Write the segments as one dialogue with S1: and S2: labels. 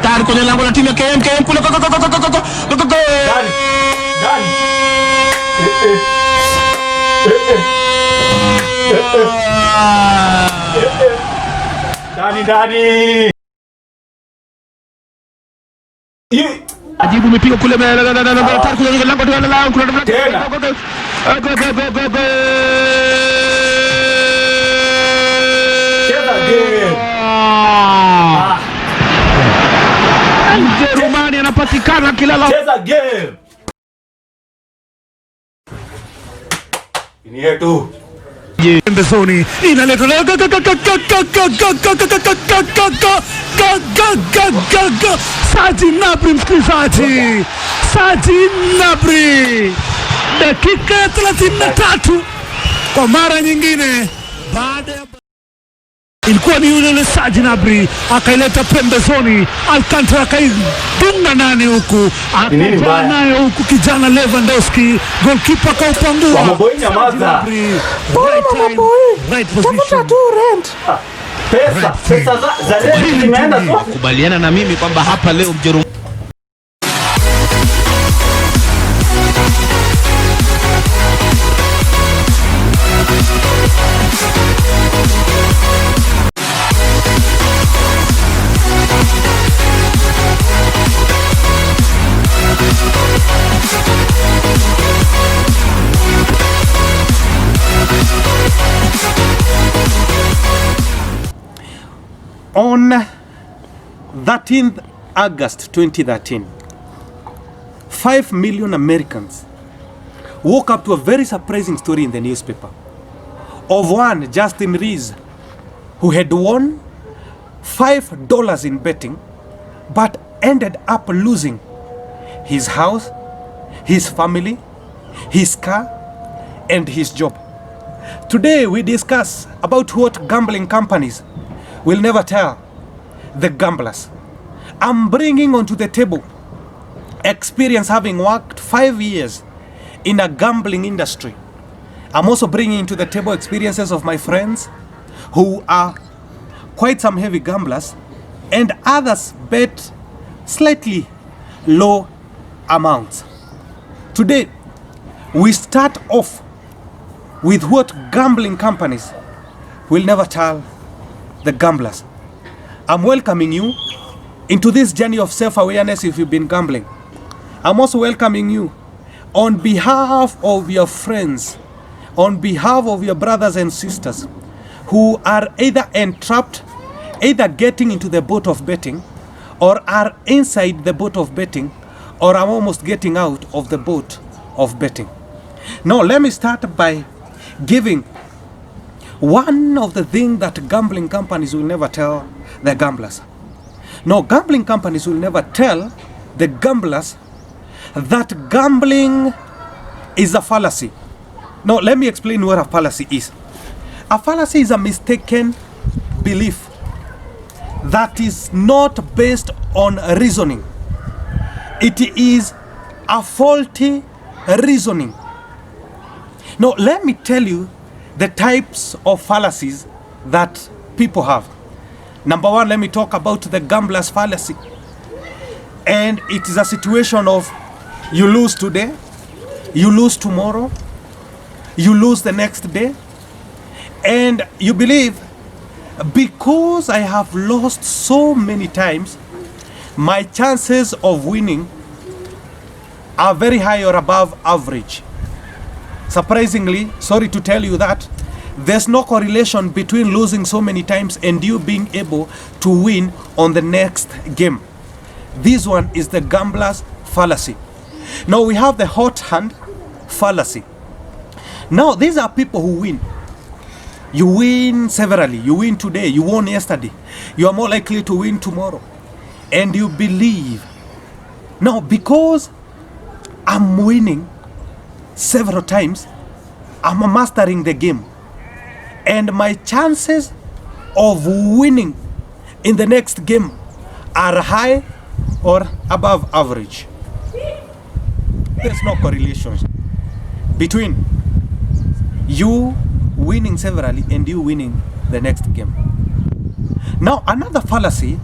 S1: hatari kwenye lango la timu ya KMKM kule.
S2: Dani.
S1: Ajibu mipigo kule hatari kwenye lango la Mjerumani anapatikana kilala.
S2: Cheza game. Ni yetu.
S1: Pembezoni inaletwa Saji Nabri, msikilizaji. Saji Nabri, dakika 33 kwa mara nyingine baada ya ilikuwa ni yule Saji Nabri akaileta pembezoni, Alcantara akaidunga nane huku, akaja naye huku kijana Lewandowski, goalkeeper kaupangua. Right position.
S2: Pesa za leo zimeenda tu.
S1: Kubaliana na mimi kwamba hapa leo Mjerumani
S3: On 13th August 2013, 5 million Americans woke up to a very surprising story in the newspaper of one Justin Rees who had won $5 in betting but ended up losing his house, his family, his car, and his job. Today we discuss about what gambling companies will never tell the gamblers. I'm bringing onto the table experience having worked 5 years in a gambling industry. I'm also bringing to the table experiences of my friends who are quite some heavy gamblers and others bet slightly low amounts. Today, we start off with what gambling companies will never tell the gamblers. I'm welcoming you into this journey of self-awareness if you've been gambling. I'm also welcoming you on behalf of your friends, on behalf of your brothers and sisters who are either entrapped, either getting into the boat of betting, or are inside the boat of betting, or are almost getting out of the boat of betting. Now, let me start by giving one of the things that gambling companies will never tell the gamblers. No, gambling companies will never tell the gamblers that gambling is a fallacy. Now, let me explain what a fallacy is. A fallacy is a mistaken belief that is not based on reasoning. It is a faulty reasoning. Now, let me tell you the types of fallacies that people have. Number one, let me talk about the gambler's fallacy. And it is a situation of you lose today, you lose tomorrow, you lose the next day, and you believe because I have lost so many times, my chances of winning are very high or above average. Surprisingly, sorry to tell you that, there's no correlation between losing so many times and you being able to win on the next game. This one is the gambler's fallacy. Now we have the hot hand fallacy. Now these are people who win. You win severally. You win today. You won yesterday. You are more likely to win tomorrow. And you believe, now because I'm winning several times, I'm mastering the game, and my chances of winning in the next game are high or above average. There's no correlation between you winning severally and you winning the next game. Now, another fallacy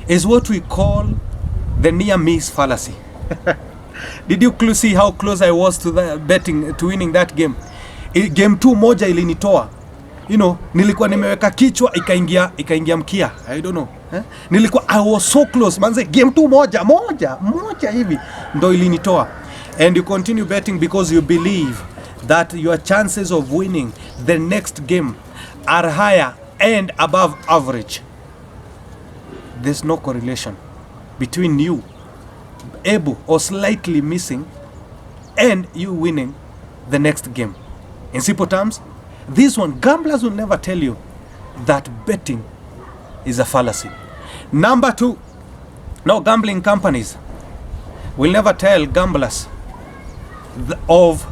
S3: is what we call the near miss fallacy. Did you see how close I was to the betting to winning that game? Game 2 moja ilinitoa. You know, nilikuwa nimeweka kichwa ikaingia mkia. I don't know. I was so close. Manze game 2 moja hivi ndo ilinitoa. And you continue betting because you believe that your chances of winning the next game are higher and above average. There's no correlation between you able or slightly missing and you winning the next game. In simple terms, this one, gamblers will never tell you that betting is a fallacy. Number 2, no, gambling companies will never tell gamblers of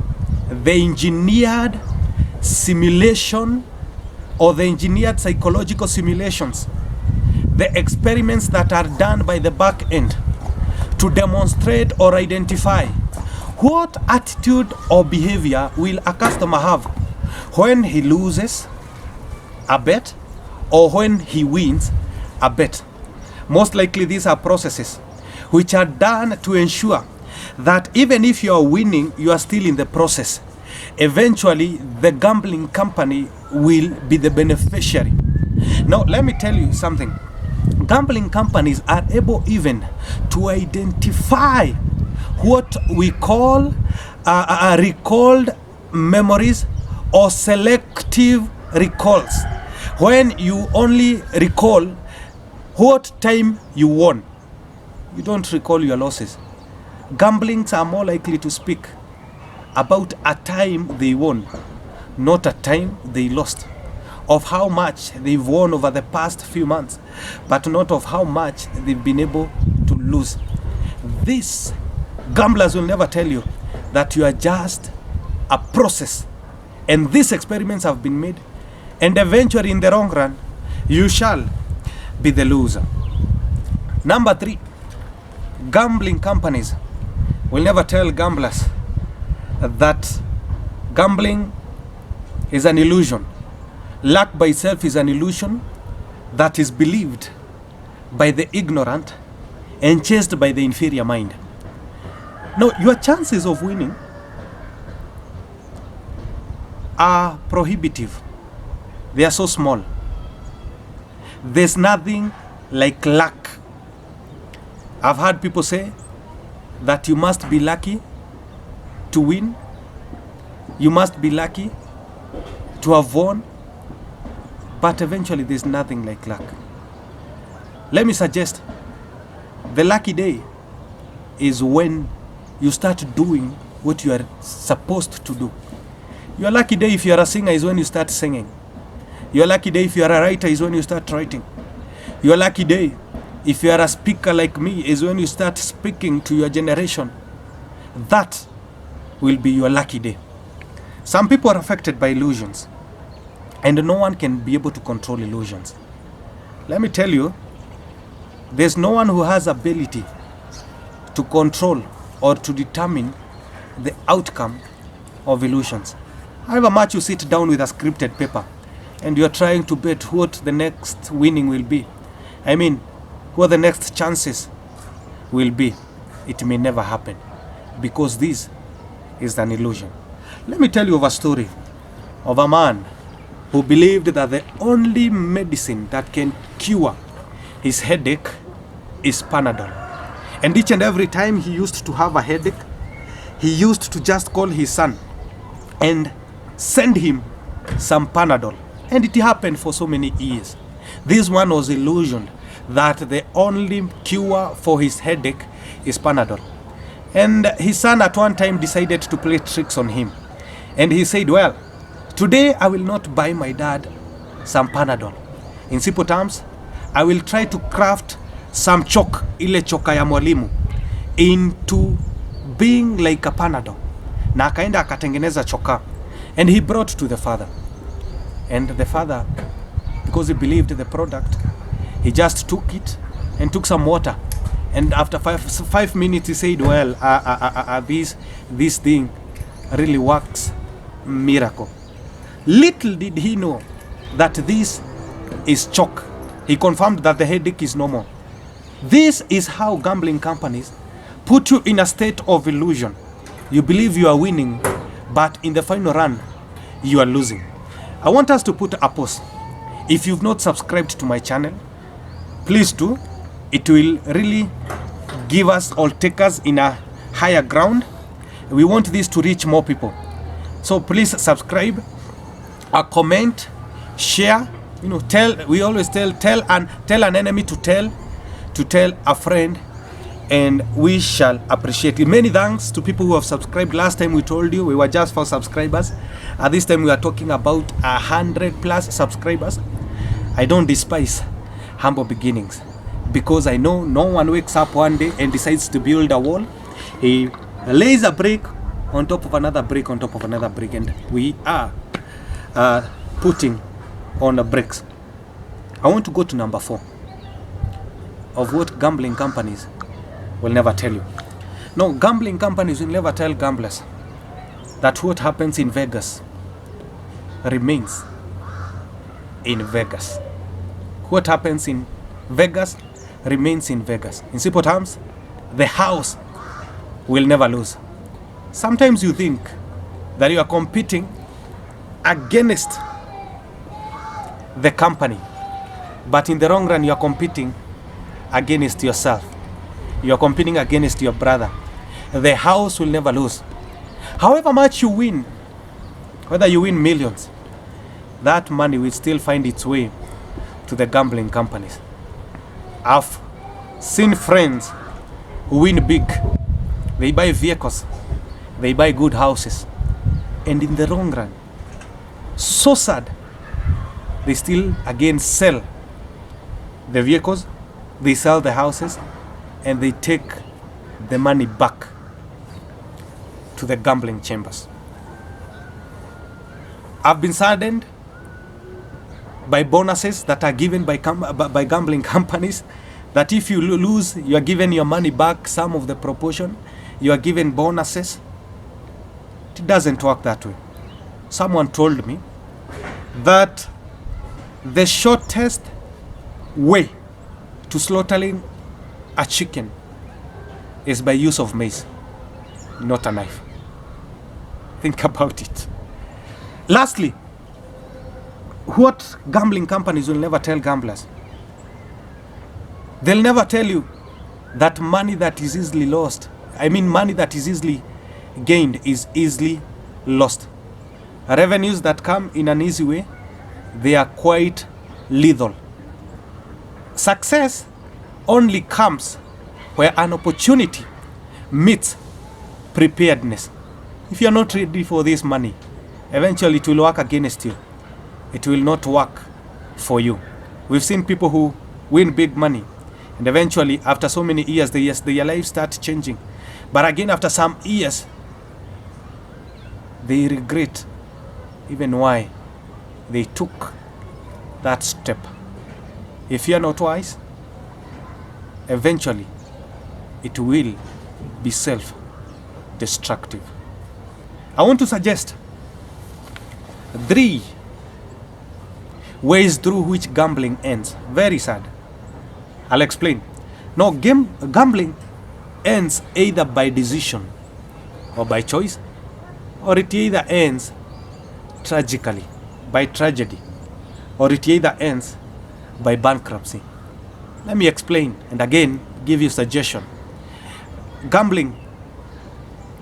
S3: the engineered simulation or the engineered psychological simulations, the experiments that are done by the back end to demonstrate or identify what attitude or behavior will a customer have when he loses a bet or when he wins a bet. Most likely these are processes which are done to ensure that even if you are winning, you are still in the process. Eventually, the gambling company will be the beneficiary. Now, let me tell you something. Gambling companies are able even to identify what we call recalled memories or selective recalls. When you only recall what time you won, you don't recall your losses. Gamblings are more likely to speak about a time they won, not a time they lost, of how much they've won over the past few months, but not of how much they've been able to lose. This, gamblers will never tell you that you are just a process, and these experiments have been made, and eventually in the long run, you shall be the loser. Number 3, gambling companies will never tell gamblers that gambling is an illusion. Luck by itself is an illusion that is believed by the ignorant and chased by the inferior mind. Now, your chances of winning are prohibitive. They are so small. There's nothing like luck. I've heard people say that you must be lucky to win. You must be lucky to have won. But eventually there's nothing like luck. Let me suggest the lucky day is when you start doing what you are supposed to do. Your lucky day if you are a singer is when you start singing. Your lucky day if you are a writer is when you start writing. Your lucky day if you are a speaker like me is when you start speaking to your generation. That will be your lucky day. Some people are affected by illusions, and no one can be able to control illusions. Let me tell you, there's no one who has ability to control or to determine the outcome of illusions. However much you sit down with a scripted paper and you're trying to bet what the next winning will be, I mean, what the next chances will be, it may never happen, because this is an illusion. Let me tell you of a story of a man who believed that the only medicine that can cure his headache is Panadol. And each and every time he used to have a headache, he used to just call his son and send him some Panadol. And it happened for so many years. This one was illusioned that the only cure for his headache is Panadol. And his son at one time decided to play tricks on him. And he said, well, today I will not buy my dad some Panadol. In simple terms, I will try to craft some chalk, ile choka ya mwalimu, into being like a Panadol. Na akaenda akatengeneza choka. And he brought to the father. And the father, because he believed the product, he just took it and took some water. And after five minutes, he said, well, this thing really works miracle. Little did he know that this is chalk. He confirmed that the headache is normal. This is how gambling companies put you in a state of illusion. You believe you are winning, but in the final run, you are losing. I want us to put a pause. If you've not subscribed to my channel, please do. It will really give us or take us in a higher ground. We want this to reach more people. So please subscribe, comment, share. You know, we always tell an enemy to tell a friend, and we shall appreciate it. Many thanks to people who have subscribed. Last time we told you we were just for subscribers. At this time we are talking about 100+ subscribers. I don't despise humble beginnings, because I know no one wakes up one day and decides to build a wall. He lays a brick on top of another brick on top of another brick, and we are putting on the bricks. I want to go to number 4 of what gambling companies will never tell you. No, gambling companies will never tell gamblers that what happens in Vegas remains in Vegas. What happens in Vegas remains in Vegas. In simple terms, the house will never lose. Sometimes you think that you are competing against the company, but in the long run you are competing against yourself. You are competing against your brother. The house will never lose. However much you win, whether you win millions, that money will still find its way to the gambling companies. I've seen friends who win big. They buy vehicles, they buy good houses, and in the long run, so sad, they still again sell the vehicles, they sell the houses, and they take the money back to the gambling chambers. I've been saddened by bonuses that are given by gambling companies, that if you lose, you are given your money back, some of the proportion, you are given bonuses. It doesn't work that way. Someone told me that the shortest way to slaughtering a chicken is by use of mace, not a knife. Think about it. Lastly, what gambling companies will never tell gamblers? They'll never tell you that money that is easily lost, money that is easily gained is easily lost. Revenues that come in an easy way, they are quite lethal. Success only comes where an opportunity meets preparedness. If you're not ready for this money, eventually it will work against you. It will not work for you. We've seen people who win big money, and eventually after so many years, their lives start changing. But again, after some years, they regret even why they took that step. If you are not wise, eventually it will be self-destructive. I want to suggest 3 ways through which gambling ends. Very sad. I'll explain. No, gambling ends either by decision or by choice, or it either ends tragically, by tragedy, or it either ends by bankruptcy. Let me explain and again give you a suggestion. Gambling,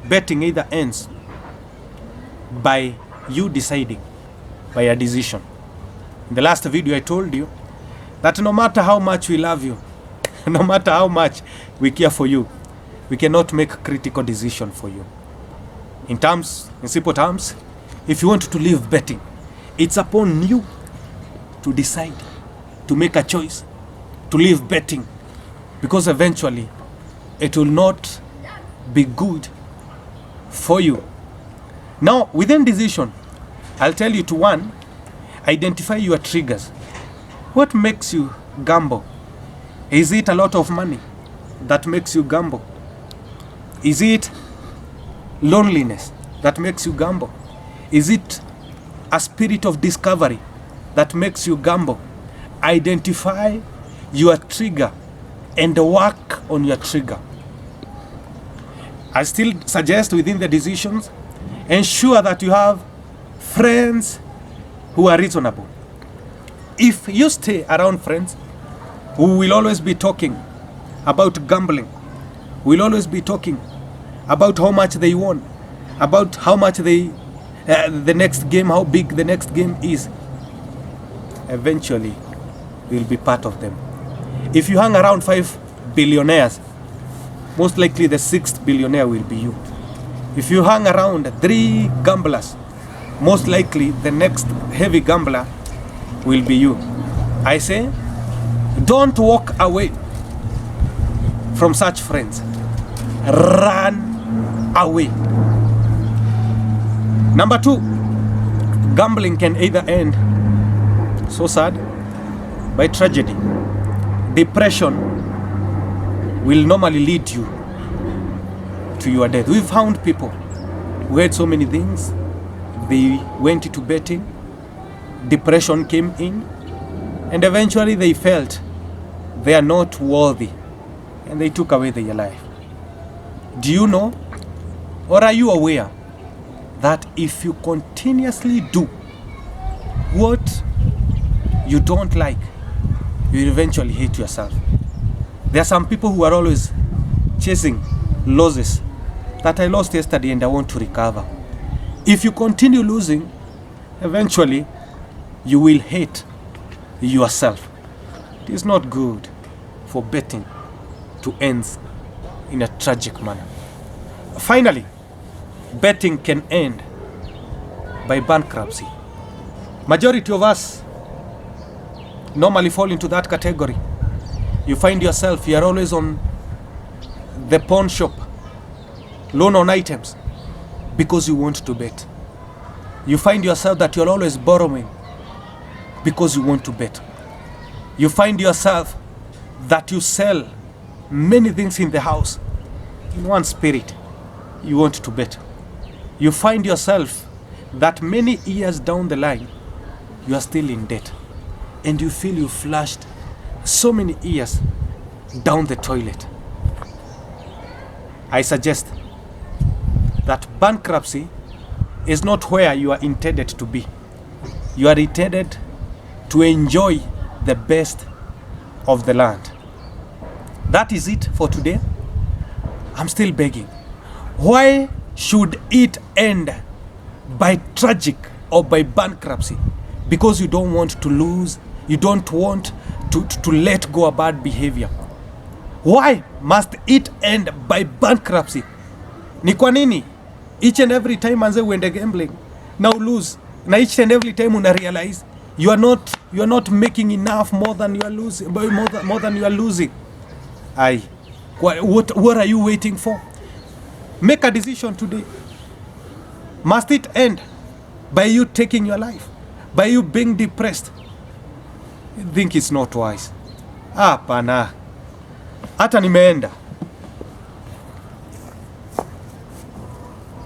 S3: betting either ends by you deciding, by a decision. In the last video I told you that no matter how much we love you, no matter how much we care for you, we cannot make critical decision for you. In simple terms, if you want to leave betting, it's upon you to decide, to make a choice, to leave betting, because eventually it will not be good for you. Now, within decision, I'll tell you to 1, identify your triggers. What makes you gamble? Is it a lot of money that makes you gamble? Is it loneliness that makes you gamble? Is it a spirit of discovery that makes you gamble? Identify your trigger and work on your trigger. I still suggest within the decisions, ensure that you have friends who are reasonable. If you stay around friends who will always be talking about gambling, will always be talking about how much they won, about how much they the next game, how big the next game is, eventually you'll be part of them. If you hang around 5 billionaires, most likely the 6th billionaire will be you. If you hang around 3 gamblers, most likely the next heavy gambler will be you. I say, don't walk away from such friends. Run away. Number 2, gambling can either end, so sad, by tragedy. Depression will normally lead you to your death. We've found people who had so many things, they went into betting, depression came in, and eventually they felt they are not worthy, and they took away their life. Do you know, or are you aware, that if you continuously do what you don't like, you will eventually hate yourself? There are some people who are always chasing losses, that I lost yesterday and I want to recover. If you continue losing, eventually you will hate yourself. It is not good for betting to end in a tragic manner. Finally, betting can end by bankruptcy. Majority of us normally fall into that category. You find yourself, you are always on the pawn shop, loan on items, because you want to bet. You find yourself that you're always borrowing because you want to bet. You find yourself that you sell many things in the house in one spirit, you want to bet. You find yourself that many years down the line, you are still in debt, and you feel you flushed so many years down the toilet. I suggest that bankruptcy is not where you are intended to be. You are intended to enjoy the best of the land. That is it for today. I'm still begging. Why should it end by tragic or by bankruptcy? Because you don't want to lose, you don't want to let go of bad behavior. Why must it end by bankruptcy? Ni kwa nini each and every time anze uende gambling now lose, na each and every time una realize you are not making enough, more than you are losing, more than you are losing? What are you waiting for? Make a decision today. Must it end by you taking your life, by you being depressed? I think it's not wise. Hapana, hata nimeenda